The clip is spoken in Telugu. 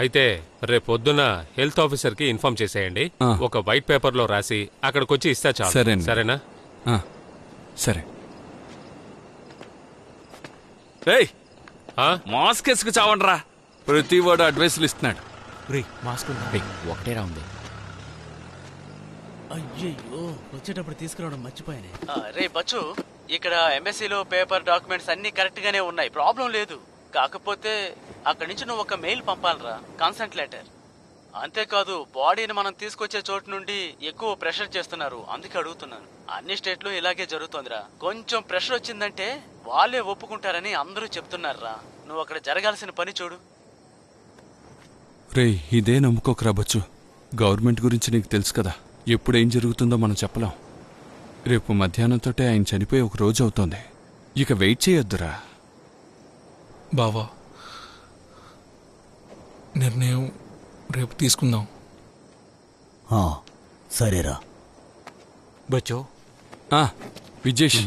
అయితే రేపొద్దున హెల్త్ ఆఫీసర్ కి ఇన్ఫార్మ్ చేసేయండి. ఒక వైట్ పేపర్ లో రాసి అక్కడికొచ్చి ఇస్తా చాలు. సరేనా? సరే. మాస్క్ వేసుకు చావండ్రా. ప్రతి వాడు అడ్వైసులు ఇస్తున్నాడు. ఒకటేరా ఉంది. అయ్యయ్యో, వచ్చేటప్పుడు తీసుకురావడం మర్చిపోయానే. రే బచ్చు, ఇక్కడ ఎంఎస్సీలో పేపర్ డాక్యుమెంట్స్ అన్ని కరెక్ట్ గానే ఉన్నాయి, ప్రాబ్లం లేదు. కాకపోతే అక్కడి నుంచి నువ్వు ఒక మెయిల్ పంపాలరా, కన్సెంట్ లెటర్. అంతేకాదు బాడీని మనం తీసుకొచ్చే చోటు నుండి ఎక్కువ ప్రెషర్ చేస్తున్నారు, అందుకే అడుగుతున్నాను. అన్ని స్టేట్లు ఇలాగే జరుగుతోందిరా. కొంచెం ప్రెషర్ వచ్చిందంటే వాళ్ళే ఒప్పుకుంటారని అందరూ చెప్తున్నారా. నువ్వు అక్కడ జరగాల్సిన పని చూడు. రే, ఇదే నమ్ముకోకరా బచ్చు. గవర్నమెంట్ గురించి నీకు తెలుసు కదా, ఎప్పుడేం జరుగుతుందో మనం చెప్పలేం. రేపు మధ్యాహ్నంతోటే ఆయన చనిపోయి ఒక రోజు అవుతోంది. ఇక వెయిట్ చేయొద్దురా. బావా, నిర్ణయం రేపు తీసుకుందాం. సరేరా బచ్చో, విజేష్,